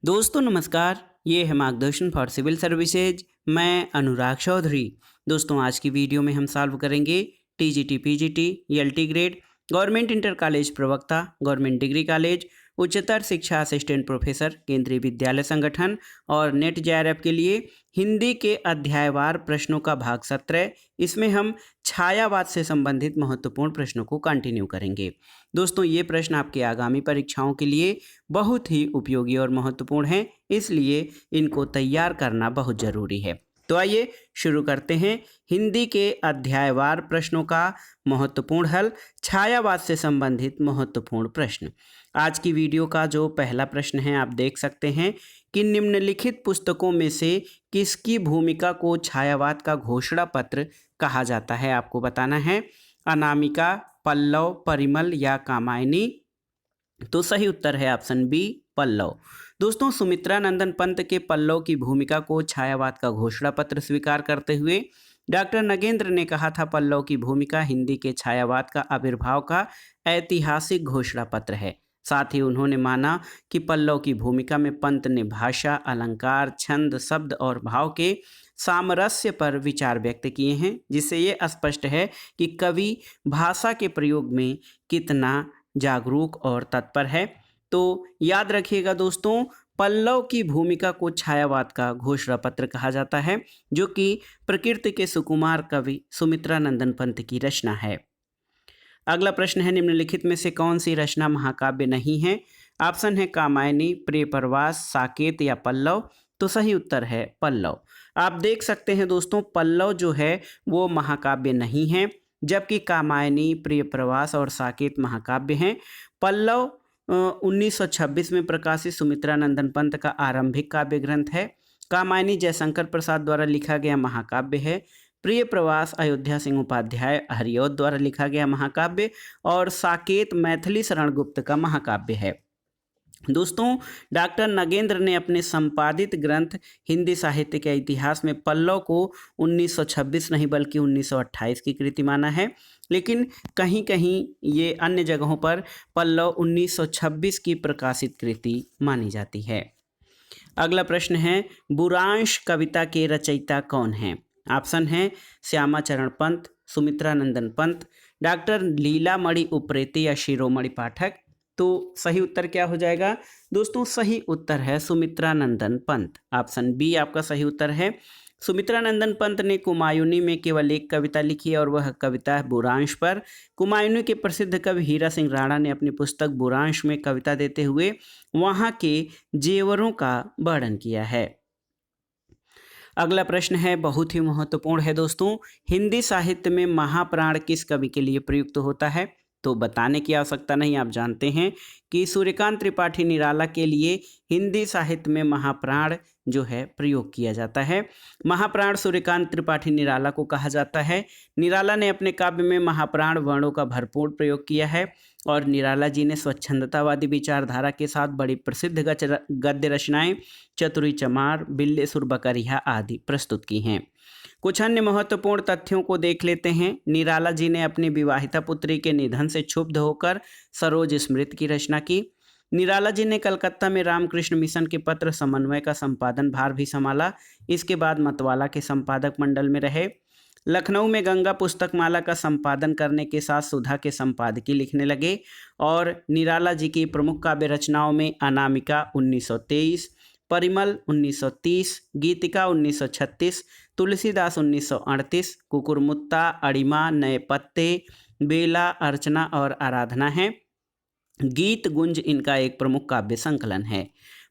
दोस्तों नमस्कार। ये है मार्गदर्शन फॉर सिविल सर्विसेज। मैं अनुराग चौधरी। दोस्तों आज की वीडियो में हम सॉल्व करेंगे TGT PGT LT grade, government inter college प्रवक्ता, गवर्नमेंट डिग्री कॉलेज, उच्चतर शिक्षा असिस्टेंट प्रोफेसर, केंद्रीय विद्यालय संगठन और नेट जेआरएफ के लिए हिंदी के अध्यायवार प्रश्नों का भाग 17। इसमें हम छायावाद से संबंधित महत्वपूर्ण प्रश्नों को कंटिन्यू करेंगे। दोस्तों ये प्रश्न आपके आगामी परीक्षाओं के लिए बहुत ही उपयोगी और महत्वपूर्ण हैं, इसलिए इनको तैयार करना बहुत ज़रूरी है। तो आइए शुरू करते हैं हिंदी के अध्यायवार प्रश्नों का महत्वपूर्ण हल, छायावाद से संबंधित महत्वपूर्ण प्रश्न। आज की वीडियो का जो पहला प्रश्न है आप देख सकते हैं कि निम्नलिखित पुस्तकों में से किसकी भूमिका को छायावाद का घोषणा पत्र कहा जाता है, आपको बताना है। अनामिका, पल्लव, परिमल या कामायनी। तो सही उत्तर है ऑप्शन बी, पल्लव। दोस्तों सुमित्रा नंदन पंत के पल्लव की भूमिका को छायावाद का घोषणा पत्र स्वीकार करते हुए डॉक्टर नगेंद्र ने कहा था, पल्लव की भूमिका हिंदी के छायावाद का आविर्भाव का ऐतिहासिक घोषणा पत्र है। साथ ही उन्होंने माना कि पल्लव की भूमिका में पंत ने भाषा, अलंकार, छंद, शब्द और भाव के सामरस्य पर विचार व्यक्त किए हैं, जिससे ये स्पष्ट है कि कवि भाषा के प्रयोग में कितना जागरूक और तत्पर है। तो याद रखिएगा दोस्तों, पल्लव की भूमिका को छायावाद का घोषणा पत्र कहा जाता है, जो कि प्रकृति के सुकुमार कवि सुमित्रा नंदन पंत की रचना है। अगला प्रश्न है, निम्नलिखित में से कौन सी रचना महाकाव्य नहीं है? ऑप्शन है कामायनी, प्रियप्रवास, साकेत या पल्लव। तो सही उत्तर है पल्लव। आप देख सकते हैं दोस्तों, पल्लव जो है वो महाकाव्य नहीं है, जबकि कामायनी, प्रियप्रवास और साकेत महाकाव्य हैं। पल्लव 1926 में प्रकाशित सुमित्रा नंदन पंत का आरंभिक काव्य ग्रंथ है। कामायनी जयशंकर प्रसाद द्वारा लिखा गया महाकाव्य है। प्रिय प्रवास अयोध्या सिंह उपाध्याय हरिऔध द्वारा लिखा गया महाकाव्य और साकेत मैथिली शरण गुप्त का महाकाव्य है। दोस्तों डॉक्टर नगेंद्र ने अपने संपादित ग्रंथ हिंदी साहित्य के इतिहास में पल्लव को 1926 नहीं बल्कि 1928 की कृति माना है, लेकिन कहीं कहीं ये अन्य जगहों पर पल्लव 1926 की प्रकाशित कृति मानी जाती है। अगला प्रश्न है, बुरांश कविता के रचयिता कौन हैं? ऑप्शन है श्यामाचरण पंत, सुमित्रा नंदन पंत, डॉक्टर लीलामणि उप्रेती या शिरोमणि पाठक। तो सही उत्तर क्या हो जाएगा दोस्तों? सही उत्तर है सुमित्रा नंदन पंत। ऑप्शन बी आपका सही उत्तर है। सुमित्रा नंदन पंत ने कुमायूनी में केवल एक कविता लिखी है और वह कविता है बुरांश पर। कुमायूनी के प्रसिद्ध कवि हीरा सिंह राणा ने अपनी पुस्तक बुरांश में कविता देते हुए वहाँ के जेवरों का वर्णन किया है। अगला प्रश्न है, बहुत ही महत्वपूर्ण है दोस्तों, हिंदी साहित्य में महाप्राण किस कवि के लिए प्रयुक्त होता है? तो बताने की आवश्यकता नहीं, आप जानते हैं कि सूर्यकांत त्रिपाठी निराला के लिए हिंदी साहित्य में महाप्राण जो है प्रयोग किया जाता है। महाप्राण सूर्यकांत त्रिपाठी निराला को कहा जाता है। निराला ने अपने काव्य में महाप्राण वर्णों का भरपूर प्रयोग किया है और निराला जी ने स्वच्छंदतावादी विचारधारा के साथ बड़ी प्रसिद्ध गद्य रचनाएं चतुरी चमार, बिल्लेसुर बकरिया आदि प्रस्तुत की हैं। कुछ अन्य महत्वपूर्ण तथ्यों को देख लेते हैं। निराला जी ने अपनी विवाहिता पुत्री के निधन से क्षुब्ध होकर सरोज स्मृति की रचना की। निराला जी ने कलकत्ता में रामकृष्ण मिशन के पत्र समन्वय का संपादन भार भी संभाला। इसके बाद मतवाला के संपादक मंडल में रहे। लखनऊ में गंगा पुस्तक माला का संपादन करने के साथ सुधा के संपादकीय लिखने लगे और निराला जी की प्रमुख काव्य रचनाओं में अनामिका 1923, परिमल 1930, गीतिका 1936, तुलसीदास 1938, कुकुरमुत्ता, अड़िमा, नए पत्ते, बेला, अर्चना और आराधना है। गीत गुंज इनका एक प्रमुख काव्य संकलन है।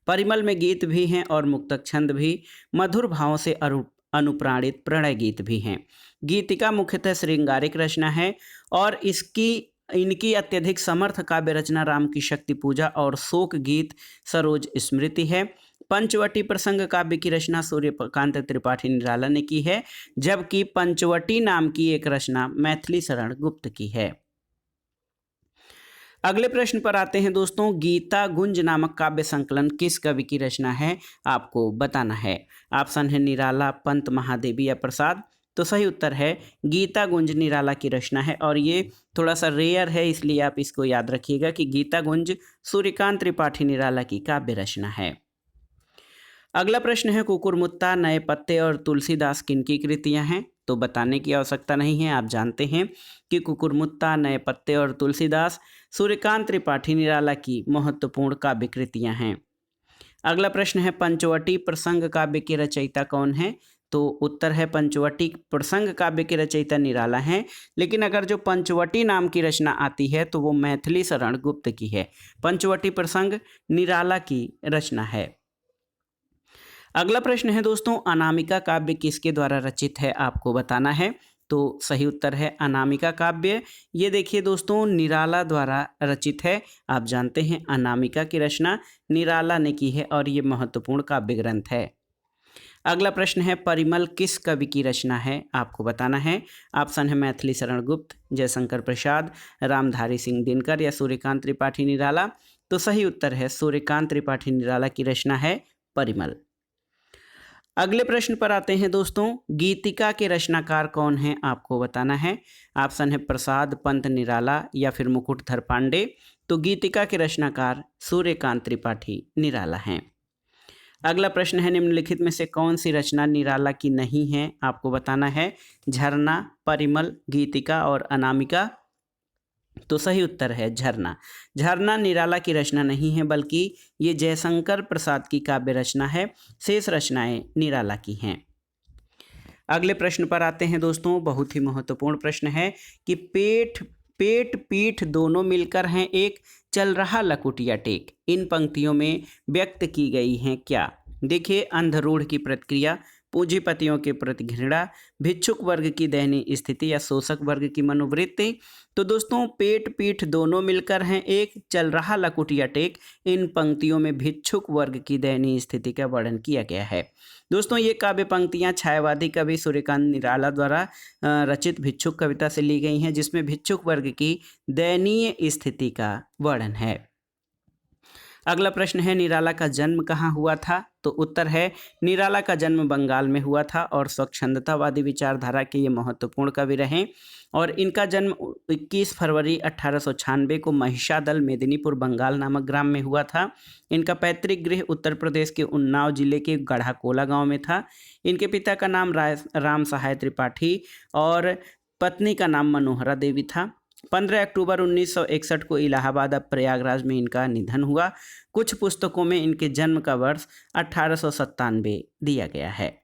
परिमल में गीत भी हैं और मुक्तक छंद भी, मधुर भावों से अनुप्राणित प्रणय गीत भी हैं। गीतिका मुख्यतः श्रृंगारिक रचना है और इनकी अत्यधिक समर्थ काव्य रचना राम की शक्ति पूजा और शोक गीत सरोज स्मृति है। पंचवटी प्रसंग काव्य की रचना सूर्यकांत त्रिपाठी निराला ने की है, जबकि पंचवटी नाम की एक रचना मैथिली शरण गुप्त की है। अगले प्रश्न पर आते हैं दोस्तों, गीता गुंज नामक काव्य संकलन किस कवि की रचना है, आपको बताना है। ऑप्शन है निराला, पंत, महादेवी या प्रसाद। तो सही उत्तर है गीता गुंज निराला की रचना है और ये थोड़ा सा रेयर है, इसलिए आप इसको याद रखिएगा कि गीता गुंज सूर्यकांत त्रिपाठी निराला की काव्य रचना है। अगला प्रश्न है कुकुरमुत्ता, नए पत्ते और तुलसीदास किनकी कृतियां हैं? तो बताने की आवश्यकता नहीं है, आप जानते हैं कि कुकुरमुत्ता, नए पत्ते और तुलसीदास सूर्यकांत त्रिपाठी निराला की महत्वपूर्ण काव्य कृतियां हैं। अगला प्रश्न है पंचवटी प्रसंग काव्य के रचयिता कौन है? तो उत्तर है पंचवटी प्रसंग काव्य के रचयिता निराला हैं। लेकिन अगर जो पंचवटी नाम की रचना आती है तो वो मैथिली शरण गुप्त की है। पंचवटी प्रसंग निराला की रचना है। अगला प्रश्न है दोस्तों, अनामिका काव्य किसके द्वारा रचित है? आपको बताना है। तो सही उत्तर है अनामिका काव्य। ये देखिए दोस्तों, निराला द्वारा रचित है। आप जानते हैं अनामिका की रचना निराला ने की है और ये महत्वपूर्ण काव्य ग्रंथ है। अगला प्रश्न है परिमल किस कवि की रचना है? आपको बताना है। ऑप्शन है मैथिली शरण गुप्त, जयशंकर प्रसाद, रामधारी सिंह दिनकर या सूर्यकांत त्रिपाठी निराला। तो सही उत्तर है सूर्यकांत त्रिपाठी निराला की रचना है परिमल। अगले प्रश्न पर आते हैं दोस्तों, गीतिका के रचनाकार कौन हैं? आपको बताना है। ऑप्शन है प्रसाद पंत निराला या फिर मुकुटधर पांडे। तो गीतिका के रचनाकार सूर्यकांत त्रिपाठी निराला हैं। अगला प्रश्न है निम्नलिखित में से कौन सी रचना निराला की नहीं है? आपको बताना है। झरना, परिमल, गीतिका और अनामिका। तो सही उत्तर है झरना। झरना निराला की रचना नहीं है बल्कि ये जयशंकर प्रसाद की काव्य रचना है। शेष रचनाएं निराला की हैं। अगले प्रश्न पर आते हैं दोस्तों, बहुत ही महत्वपूर्ण प्रश्न है कि पेट पीठ दोनों मिलकर हैं एक, चल रहा लकुटिया टेक, इन पंक्तियों में व्यक्त की गई हैं क्या? देखिए, अंधरूढ़ की प्रतिक्रिया, पूंजीपतियों के प्रति घृणा, भिक्षुक वर्ग की दयनीय स्थिति या शोषक वर्ग की मनोवृत्ति। तो दोस्तों, पेट पीठ दोनों मिलकर हैं एक, चल रहा लकुटिया टेक, इन पंक्तियों में भिक्षुक वर्ग की दयनीय स्थिति का वर्णन किया गया है। दोस्तों, ये काव्य पंक्तियां छायावादी कवि सूर्यकांत निराला द्वारा रचित भिक्षुक कविता से ली गई हैं, जिसमें भिक्षुक वर्ग की दयनीय स्थिति का वर्णन है। अगला प्रश्न है निराला का जन्म कहाँ हुआ था? तो उत्तर है निराला का जन्म बंगाल में हुआ था और स्वच्छंदतावादी विचारधारा के ये महत्वपूर्ण कवि रहे और इनका जन्म 21 फरवरी 1896 को महिषादल मेदिनीपुर बंगाल नामक ग्राम में हुआ था। इनका पैतृक गृह उत्तर प्रदेश के उन्नाव जिले के गढ़ाकोला गांव में था। इनके पिता का नाम राम सहाय त्रिपाठी और पत्नी का नाम मनोहरा देवी था। 15 अक्टूबर 1961 को इलाहाबाद अब प्रयागराज में इनका निधन हुआ। कुछ पुस्तकों में इनके जन्म का वर्ष 1897 दिया गया है।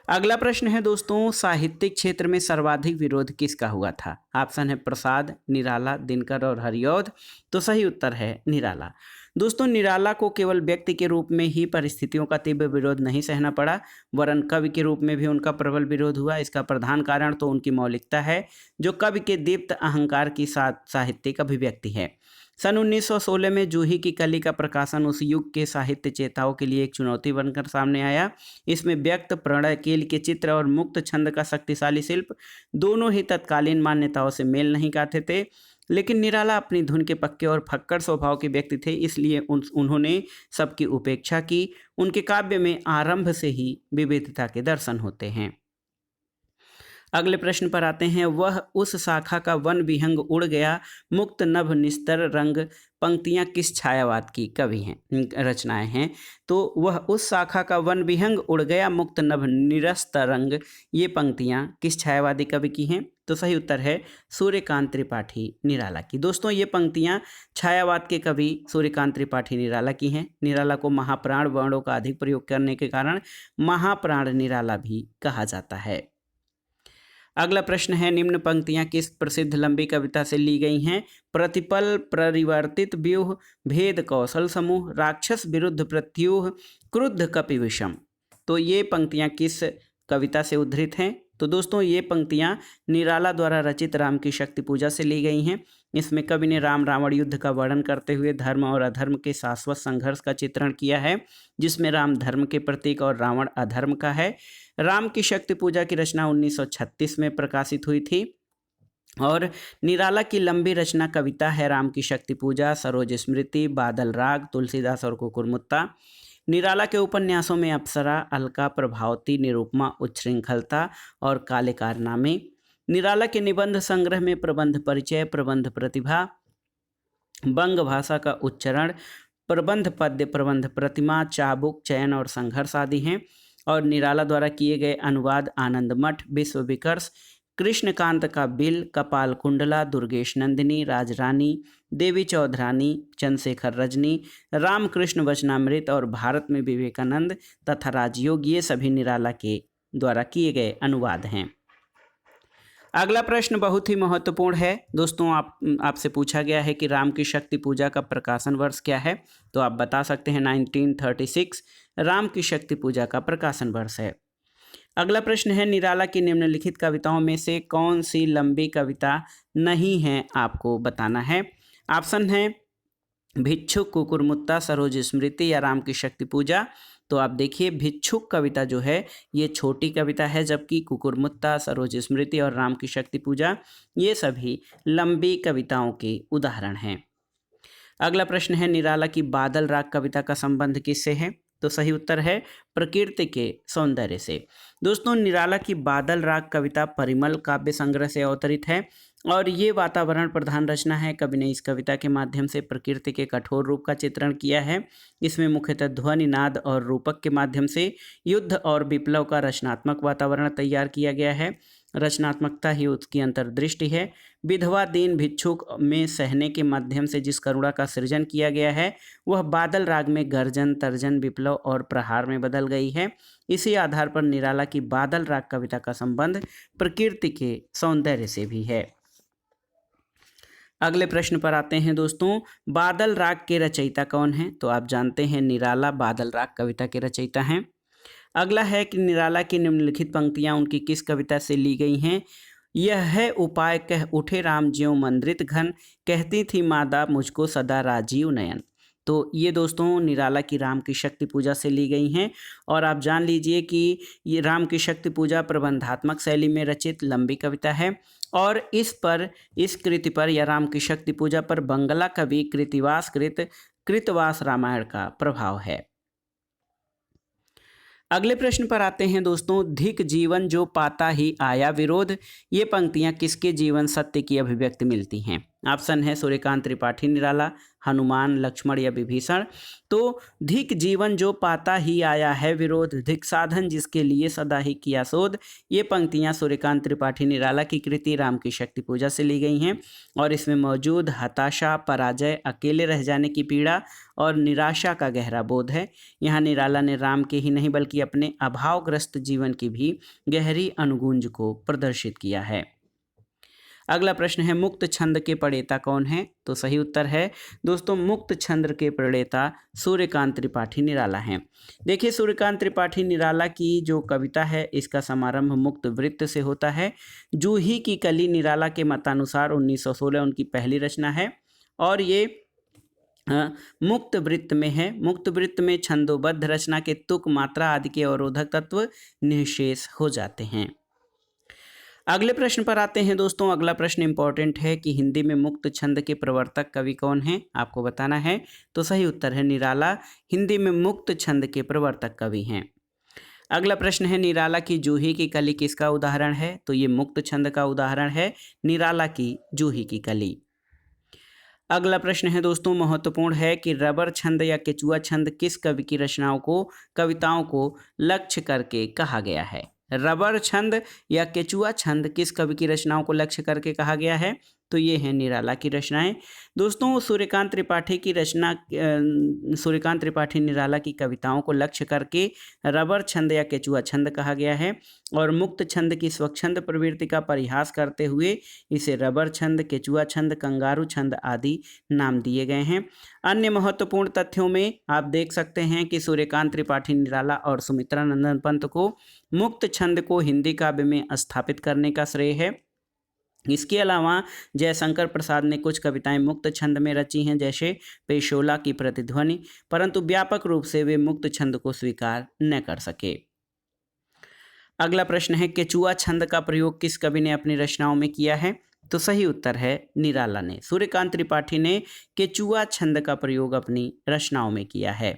अगला प्रश्न है दोस्तों, साहित्यिक क्षेत्र में सर्वाधिक विरोध किसका हुआ था? ऑप्शन है प्रसाद, निराला, दिनकर और हरिऔध। तो सही उत्तर है निराला। दोस्तों, निराला को केवल व्यक्ति के रूप में ही परिस्थितियों का तीव्र विरोध नहीं सहना पड़ा, वरन कवि के रूप में भी उनका प्रबल विरोध हुआ। इसका प्रधान कारण तो उनकी मौलिकता है, जो कवि के दीप्त अहंकार की साहित्यिक अभिव्यक्ति है। सन 1916 में जूही की कली का प्रकाशन उस युग के साहित्य चेताओं के लिए एक चुनौती बनकर सामने आया। इसमें व्यक्त, प्रणय, केल के चित्र और मुक्त छंद का शक्तिशाली शिल्प दोनों ही तत्कालीन मान्यताओं से मेल नहीं खाते थे। लेकिन निराला अपनी धुन के पक्के और फक्कड़ स्वभाव के व्यक्ति थे, इसलिए उन्होंने सबकी उपेक्षा की। उनके काव्य में आरंभ से ही विविधता के दर्शन होते हैं। अगले प्रश्न पर आते हैं, वह उस शाखा का वन विहंग उड़ गया, मुक्त नभ निस्तर रंग, पंक्तियां किस छायावाद की कवि हैं, रचनाएं हैं? तो वह उस शाखा का वन विहंग उड़ गया, मुक्त नभ निरस्त रंग, ये पंक्तियां किस छायावादी कवि की हैं? तो सही उत्तर है सूर्यकांत त्रिपाठी निराला की। दोस्तों, ये पंक्तियां छायावाद के कवि सूर्यकांत त्रिपाठी निराला की हैं। निराला को महाप्राण वर्णों का अधिक प्रयोग करने के कारण महाप्राण निराला भी कहा जाता है। अगला प्रश्न है, निम्न पंक्तियां किस प्रसिद्ध लंबी कविता से ली गई हैं? प्रतिपल, परिवर्तित व्यूह, भेद कौशल समूह, राक्षस विरुद्ध प्रत्यूह, क्रुद्ध कपि विषम। तो ये पंक्तियां किस कविता से उद्धृत हैं? तो दोस्तों, ये पंक्तियां निराला द्वारा रचित राम की शक्ति पूजा से ली गई हैं। इसमें कवि ने राम रावण युद्ध का वर्णन करते हुए धर्म और अधर्म के शाश्वत संघर्ष का चित्रण किया है, जिसमें राम धर्म के प्रतीक और रावण अधर्म का है। राम की शक्ति पूजा की रचना 1936 में प्रकाशित हुई थी और निराला की लंबी रचना कविता है राम की शक्ति पूजा, सरोज स्मृति, बादल राग, तुलसीदास और कुकुरमुत्ता। निराला के उपन्यासों में अप्सरा, अलका, प्रभावती, निरुपमा, उच्छृंखलता और काले कारनामे। निराला के निबंध संग्रह में प्रबंध परिचय, प्रबंध प्रतिभा, बंग भाषा का उच्चारण, प्रबंध पद्य, प्रबंध प्रतिमा, चाबुक, चयन और संघर्ष आदि हैं। और निराला द्वारा किए गए अनुवाद आनंद मठ, विश्व विकर्ष, कृष्णकांत का बिल, कपाल कुंडला, दुर्गेश नंदिनी, राजरानी, देवी चौधरानी, चंद्रशेखर रजनी, रामकृष्ण वचनामृत और भारत में विवेकानंद तथा राजयोग, ये सभी निराला के द्वारा किए गए अनुवाद हैं। अगला प्रश्न बहुत ही महत्वपूर्ण है दोस्तों। आपसे पूछा गया है कि राम की शक्ति पूजा का प्रकाशन वर्ष क्या है, तो आप बता सकते हैं 1936 राम की शक्ति पूजा का प्रकाशन वर्ष है। अगला प्रश्न है निराला की निम्नलिखित कविताओं में से कौन सी लंबी कविता नहीं है, आपको बताना है। ऑप्शन है भिक्षुक, कुकुरमुत्ता, सरोज स्मृति या राम की शक्ति पूजा। तो आप देखिए भिक्षुक कविता जो है ये छोटी कविता है, जबकि कुकुरमुत्ता, सरोज स्मृति और राम की शक्ति पूजा ये सभी लंबी कविताओं के उदाहरण हैं। अगला प्रश्न है निराला की बादल राग कविता का संबंध किससे है, तो सही उत्तर है प्रकृति के सौंदर्य से। दोस्तों निराला की बादल राग कविता परिमल काव्य संग्रह से अवतरित है और ये वातावरण प्रधान रचना है। कवि ने इस कविता के माध्यम से प्रकृति के कठोर रूप का चित्रण किया है। इसमें मुख्यतः ध्वनि, नाद और रूपक के माध्यम से युद्ध और विप्लव का रचनात्मक वातावरण तैयार किया गया है। रचनात्मकता ही उसकी अंतर्दृष्टि है। विधवा दीन भिक्षुक में सहने के माध्यम से जिस करुणा का सृजन किया गया है वह बादल राग में गर्जन, तर्जन, विप्लव और प्रहार में बदल गई है। इसी आधार पर निराला की बादल राग कविता का संबंध प्रकृति के सौंदर्य से भी है। अगले प्रश्न पर आते हैं दोस्तों, बादल राग के रचयिता कौन हैं, तो आप जानते हैं निराला बादल राग कविता के रचयिता हैं। अगला है कि निराला की निम्नलिखित पंक्तियां उनकी किस कविता से ली गई हैं। यह है उपाय कह उठे राम ज्यों मंद्रित घन, कहती थी मादा मुझको सदा राजीव नयन। तो ये दोस्तों निराला की राम की शक्ति पूजा से ली गई हैं। और आप जान लीजिए कि ये राम की शक्ति पूजा प्रबंधात्मक शैली में रचित लंबी कविता है और इस कृति पर या राम की शक्ति पूजा पर बंगला कवि कृतवास रामायण का प्रभाव है। अगले प्रश्न पर आते हैं दोस्तों, धिक जीवन जो पाता ही आया विरोध, ये पंक्तियां किसके जीवन सत्य की अभिव्यक्ति मिलती हैं। ऑप्शन है सूर्यकांत त्रिपाठी निराला, हनुमान, लक्ष्मण या विभीषण। तो धिक जीवन जो पाता ही आया है विरोध, धिक साधन जिसके लिए सदा ही किया शोध, ये पंक्तियां सूर्यकांत त्रिपाठी निराला की कृति राम की शक्ति पूजा से ली गई हैं और इसमें मौजूद हताशा, पराजय, अकेले रह जाने की पीड़ा और निराशा का गहरा बोध है। यहाँ निराला ने राम के ही नहीं बल्कि अपने अभावग्रस्त जीवन की भी गहरी अनुगूंज को प्रदर्शित किया है। अगला प्रश्न है मुक्त छंद के प्रणेता कौन है, तो सही उत्तर है दोस्तों मुक्त छंद के प्रणेता सूर्यकांत त्रिपाठी निराला हैं। देखिए सूर्यकांत त्रिपाठी निराला की जो कविता है इसका समारंभ मुक्त वृत्त से होता है। जूही की कली निराला के मतानुसार 1916 उनकी पहली रचना है और ये मुक्त वृत्त में है। मुक्त वृत्त में छंदोबद्ध रचना के तुक, मात्रा आदि के अवरोधक तत्व निःशेष हो जाते हैं। अगले प्रश्न पर आते हैं दोस्तों। अगला प्रश्न इंपॉर्टेंट है कि हिंदी में मुक्त छंद के प्रवर्तक कवि कौन हैं, आपको बताना है। तो सही उत्तर है निराला हिंदी में मुक्त छंद के प्रवर्तक कवि हैं। अगला प्रश्न है निराला की जूही की कली किसका उदाहरण है, तो ये मुक्त छंद का उदाहरण है निराला की जूही की कली। अगला प्रश्न है दोस्तों महत्वपूर्ण है कि रबर छंद या केचुआ छंद किस कवि की कविताओं को लक्ष्य करके कहा गया है। रबर छंद या केचुआ छंद किस कवि की रचनाओं को लक्ष्य करके कहा गया है, तो ये है निराला की रचनाएं। दोस्तों सूर्यकांत त्रिपाठी निराला की कविताओं को लक्ष्य करके रबर छंद या केचुआ छंद कहा गया है और मुक्त छंद की स्वच्छंद प्रवृत्ति का परिहास करते हुए इसे रबर छंद, केचुआ छंद, कंगारू छंद आदि नाम दिए गए हैं। अन्य महत्वपूर्ण तथ्यों में आप देख सकते हैं कि सूर्यकांत त्रिपाठी निराला और सुमित्रा नंदन पंत को मुक्त छंद को हिंदी काव्य में स्थापित करने का श्रेय है। इसके अलावा जयशंकर प्रसाद ने कुछ कविताएं मुक्त छंद में रची हैं जैसे पेशोला की प्रतिध्वनि, परंतु व्यापक रूप से वे मुक्त छंद को स्वीकार न कर सके। अगला प्रश्न है केचुआ छंद का प्रयोग किस कवि ने अपनी रचनाओं में किया है, तो सही उत्तर है निराला ने। सूर्यकांत त्रिपाठी ने केचुआ छंद का प्रयोग अपनी रचनाओं में किया है।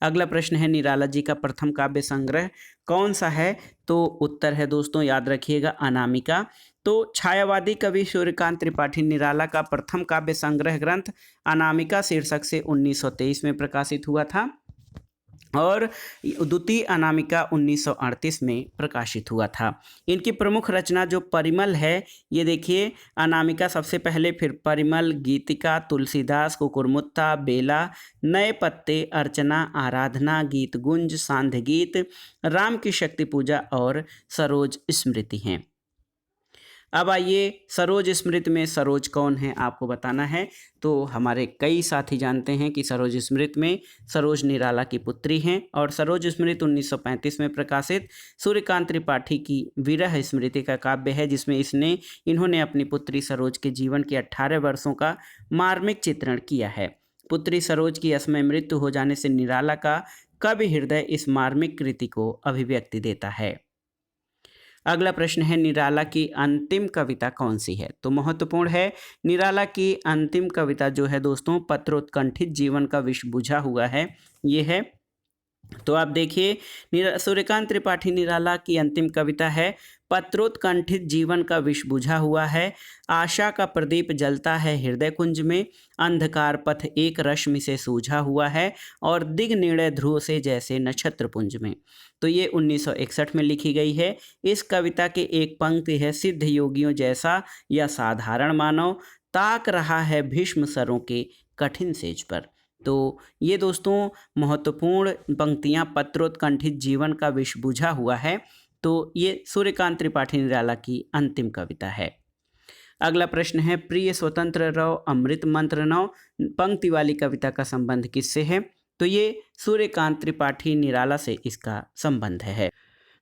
अगला प्रश्न है निराला जी का प्रथम काव्य संग्रह कौन सा है? तो उत्तर है दोस्तों, याद रखिएगा, अनामिका। तो छायावादी कवि सूर्यकांत त्रिपाठी निराला का प्रथम काव्य संग्रह ग्रंथ अनामिका शीर्षक से 1923 में प्रकाशित हुआ था और द्वितीय अनामिका 1938 में प्रकाशित हुआ था। इनकी प्रमुख रचना जो परिमल है, ये देखिए, अनामिका सबसे पहले, फिर परिमल, गीतिका, तुलसीदास, कुकुरमुत्ता, बेला, नए पत्ते, अर्चना, आराधना, गीत गुंज, सांध्य गीत, राम की शक्ति पूजा और सरोज स्मृति हैं। अब आइए, सरोज स्मृति में सरोज कौन है आपको बताना है। तो हमारे कई साथी जानते हैं कि सरोज स्मृति में सरोज निराला की पुत्री हैं और सरोज स्मृति 1935 में प्रकाशित सूर्यकांत त्रिपाठी की विरह स्मृति का काव्य है, जिसमें इन्होंने अपनी पुत्री सरोज के जीवन के 18 वर्षों का मार्मिक चित्रण किया है। पुत्री सरोज की असमय मृत्यु हो जाने से निराला का कवि हृदय इस मार्मिक कृति को अभिव्यक्ति देता है। अगला प्रश्न है निराला की अंतिम कविता कौन सी है? तो महत्वपूर्ण है, निराला की अंतिम कविता जो है दोस्तों, पत्रोत्कंठित जीवन का विष बुझा हुआ है, ये है। तो आप देखिए, सूर्यकांत त्रिपाठी निराला की अंतिम कविता है पत्रोत्कंठित जीवन का विष बुझा हुआ है, आशा का प्रदीप जलता है हृदय कुंज में, अंधकार पथ एक रश्मि से सूझा हुआ है और दिग निर्णय ध्रुव से जैसे नक्षत्र पुंज में। तो ये 1961 में लिखी गई है। इस कविता के एक पंक्ति है, सिद्ध योगियों जैसा यह साधारण मानव ताक रहा है भीष्म सरों के कठिन सेज पर। तो ये दोस्तों महत्वपूर्ण पंक्तियां, पत्रोत्कंठित जीवन का विष बुझा हुआ है, तो ये सूर्यकांत त्रिपाठी निराला की अंतिम कविता है। अगला प्रश्न है, प्रिय स्वतंत्र रहो अमृत मंत्र नौ पंक्ति वाली कविता का संबंध किससे है? तो ये सूर्यकांत त्रिपाठी निराला से इसका संबंध है।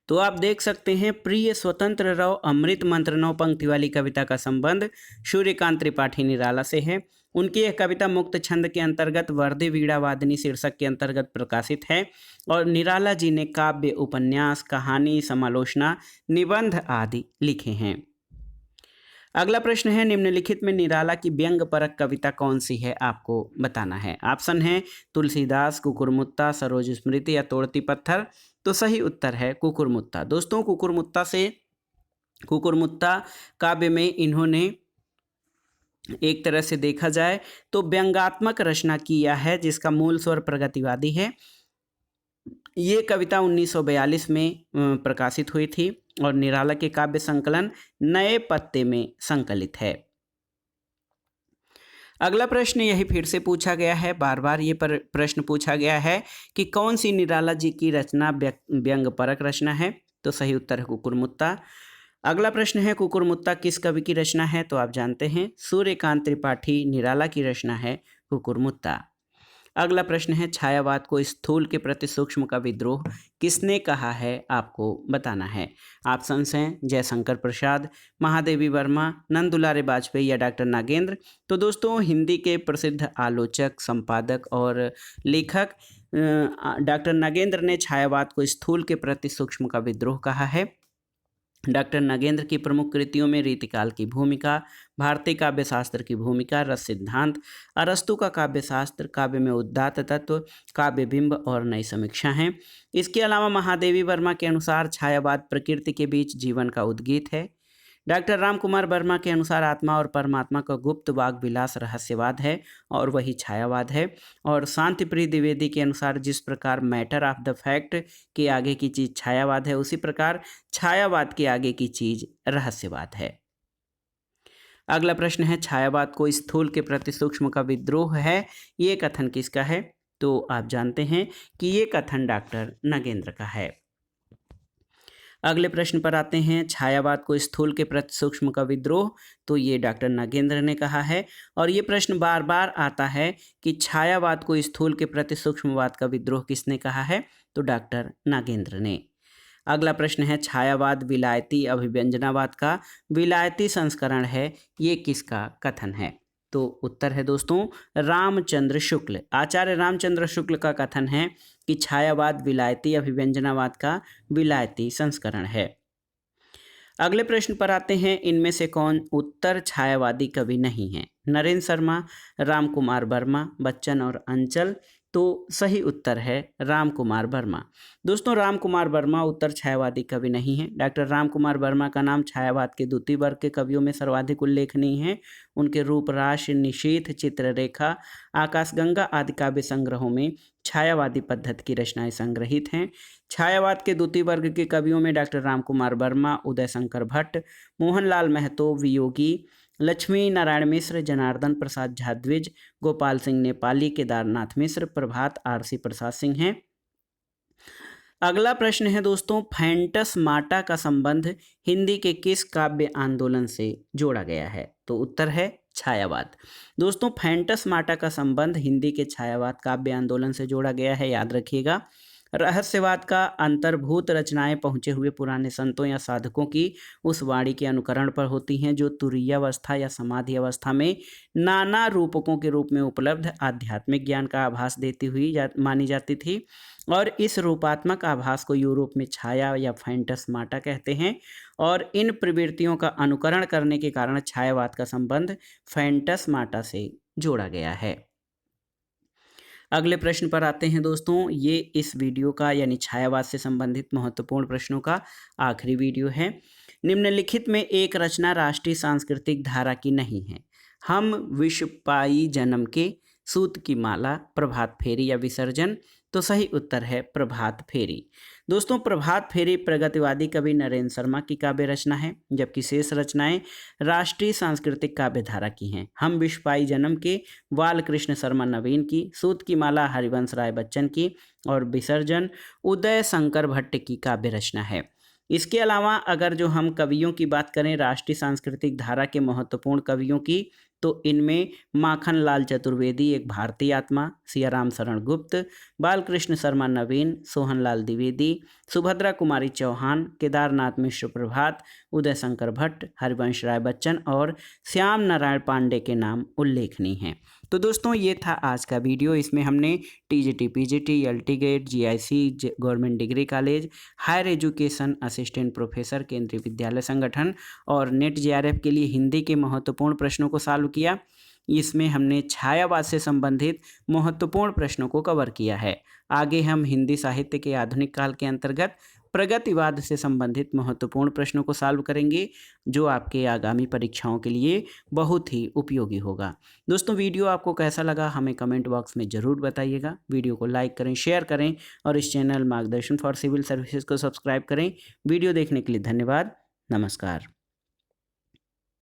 तो आप देख सकते हैं, प्रिय स्वतंत्र रहो अमृत मंत्र नौ पंक्ति वाली कविता का संबंध सूर्यकांत त्रिपाठी निराला से है। उनकी यह कविता मुक्त छंद के अंतर्गत वर्दे वीणा वादनी शीर्षक के अंतर्गत प्रकाशित है और निराला जी ने काव्य, उपन्यास, कहानी, समालोचना, निबंध आदि लिखे हैं। अगला प्रश्न है, निम्नलिखित में निराला की व्यंग परक कविता कौन सी है आपको बताना है। ऑप्शन है तुलसीदास, कुकुरमुत्ता, सरोज स्मृति या तोड़ती पत्थर। तो सही उत्तर है कुकुरमुत्ता। दोस्तों कुकुरमुत्ता काव्य में इन्होंने एक तरह से देखा जाए तो व्यंगात्मक रचना किया है, जिसका मूल स्वर प्रगतिवादी है। ये कविता 1942 में प्रकाशित हुई थी और निराला के काव्य संकलन नए पत्ते में संकलित है। अगला प्रश्न यही फिर से पूछा गया है, बार बार ये प्रश्न पूछा गया है कि कौन सी निराला जी की रचना व्यंग परक रचना है। तो सही उत्तर है कुकुरमुत्ता। अगला प्रश्न है, कुकुरमुत्ता किस कवि की रचना है? तो आप जानते हैं सूर्यकांत त्रिपाठी निराला की रचना है कुकुरमुत्ता। अगला प्रश्न है, छायावाद को स्थूल के प्रति सूक्ष्म का विद्रोह किसने कहा है आपको बताना है। ऑप्शंस हैं जयशंकर प्रसाद, महादेवी वर्मा, नंदुलारे वाजपेयी या डॉक्टर नागेंद्र। तो दोस्तों हिंदी के प्रसिद्ध आलोचक, संपादक और लेखक डॉक्टर नागेंद्र ने छायावाद को स्थूल के प्रति सूक्ष्म का विद्रोह कहा है। डॉक्टर नागेंद्र की प्रमुख कृतियों में रीतिकाल की भूमिका, भारतीय काव्य शास्त्र की भूमिका, रस सिद्धांत, अरस्तु का काव्य शास्त्र, काव्य में उदात्त तत्व, काव्य बिंब और नई समीक्षा हैं। इसके अलावा महादेवी वर्मा के अनुसार छायावाद प्रकृति के बीच जीवन का उद्गीत है। डॉक्टर राम कुमार वर्मा के अनुसार आत्मा और परमात्मा का गुप्त वाग विलास रहस्यवाद है और वही छायावाद है। और शांतिप्रिय द्विवेदी के अनुसार जिस प्रकार मैटर ऑफ द फैक्ट के आगे की चीज़ छायावाद है, उसी प्रकार छायावाद के आगे की चीज़ रहस्यवाद है। अगला प्रश्न है, छायावाद को स्थूल के प्रति सूक्ष्म का विद्रोह है, ये कथन किसका है? तो आप जानते हैं कि ये कथन डॉक्टर नागेंद्र का है। अगले प्रश्न पर आते हैं, छायावाद को स्थूल के प्रति सूक्ष्म का विद्रोह, तो ये डॉक्टर नागेंद्र ने कहा है। और ये प्रश्न बार बार आता है कि छायावाद को स्थूल के प्रति सूक्ष्मवाद का विद्रोह किसने कहा है? तो डॉक्टर नागेंद्र ने। अगला प्रश्न है, छायावाद विलायती अभिव्यंजनावाद का विलायती संस्करण है, ये किसका कथन है? तो उत्तर है दोस्तों रामचंद्र शुक्ल। आचार्य रामचंद्र शुक्ल का कथन है कि छायावाद विलायती अभिव्यंजनावाद का विलायती संस्करण है। अगले प्रश्न पर आते हैं, इनमें से कौन उत्तर छायावादी कवि नहीं है? नरेंद्र शर्मा, राम कुमार वर्मा, बच्चन और अंचल तो सही उत्तर है राम कुमार वर्मा। दोस्तों राम कुमार वर्मा उत्तर छायावादी कवि नहीं है। डॉक्टर राम कुमार वर्मा का नाम छायावाद के द्वितीय वर्ग के कवियों में सर्वाधिक उल्लेखनीय है। उनके रूपराश, निशीथ, चित्ररेखा, आकाशगंगा आदि काव्य संग्रहों में छायावादी पद्धति की रचनाएं संग्रहित हैं। छायावाद के द्वितीय वर्ग के कवियों में डॉक्टर राम कुमार वर्मा, उदय शंकर भट्ट, मोहनलाल महतो वियोगी, लक्ष्मी नारायण मिश्र, जनार्दन प्रसाद झा द्विज, गोपाल सिंह नेपाली, केदारनाथ मिश्र, प्रभात आरसी प्रसाद सिंह हैं। अगला प्रश्न है दोस्तों, फैंटस माटा का संबंध हिंदी के किस काव्य आंदोलन से जोड़ा गया है? तो उत्तर है छायावाद। दोस्तों फैंटस माटा का संबंध हिंदी के छायावाद काव्य आंदोलन से जोड़ा गया है, याद रखिएगा। रहस्यवाद का अंतर्भूत रचनाएं पहुंचे हुए पुराने संतों या साधकों की उस वाणी के अनुकरण पर होती हैं जो तुरीय अवस्था या समाधि अवस्था में नाना रूपकों के रूप में उपलब्ध आध्यात्मिक ज्ञान का आभास देती हुई मानी जाती थी, और इस रूपात्मक आभास को यूरोप में छाया या फैंटस माटा कहते हैं। और इन प्रवृत्तियों का अनुकरण करने के कारण छायावाद का संबंध फैंटस माटा से जोड़ा गया है। अगले प्रश्न पर आते हैं दोस्तों, ये इस वीडियो का यानी छायावाद से संबंधित महत्वपूर्ण प्रश्नों का आखिरी वीडियो है। निम्नलिखित में एक रचना राष्ट्रीय सांस्कृतिक धारा की नहीं है। हम विश्व पाई जन्म के, सूत की माला, प्रभात फेरी या विसर्जन? तो सही उत्तर है प्रभात फेरी। दोस्तों प्रभात फेरी प्रगतिवादी कवि नरेंद्र शर्मा की काव्य रचना है, जबकि शेष रचनाएं राष्ट्रीय सांस्कृतिक काव्य धारा की हैं। हम विश्व पाई जन्म के बालकृष्ण शर्मा नवीन की, सूत की माला हरिवंश राय बच्चन की और विसर्जन उदय शंकर भट्ट की काव्य रचना है। इसके अलावा अगर जो हम कवियों की बात करें राष्ट्रीय सांस्कृतिक धारा के महत्वपूर्ण कवियों की, तो इनमें माखन लाल चतुर्वेदी एक भारतीय आत्मा, सियाराम शरण गुप्त, बालकृष्ण शर्मा नवीन, सोहनलाल द्विवेदी, सुभद्रा कुमारी चौहान, केदारनाथ मिश्र प्रभात, उदय शंकर भट्ट, हरिवंश राय बच्चन और श्याम नारायण पांडे के नाम उल्लेखनीय हैं। तो दोस्तों ये था आज का वीडियो। इसमें हमने TGT, PGT, LT grade, GIC, government degree college, higher education assistant professor, Kendriya Vidyalaya संगठन और नेट जेआरएफ के लिए हिंदी के महत्वपूर्ण प्रश्नों को सॉल्व किया। इसमें हमने छायावाद से संबंधित महत्वपूर्ण प्रश्नों को कवर किया है। आगे हम हिंदी साहित्य के आधुनिक काल के अंतर्गत प्रगतिवाद से संबंधित महत्वपूर्ण प्रश्नों को सॉल्व करेंगे, जो आपके आगामी परीक्षाओं के लिए बहुत ही उपयोगी होगा। दोस्तों वीडियो आपको कैसा लगा हमें कमेंट बॉक्स में ज़रूर बताइएगा। वीडियो को लाइक करें, शेयर करें और इस चैनल मार्गदर्शन फॉर सिविल सर्विसेज को सब्सक्राइब करें। वीडियो देखने के लिए धन्यवाद। नमस्कार।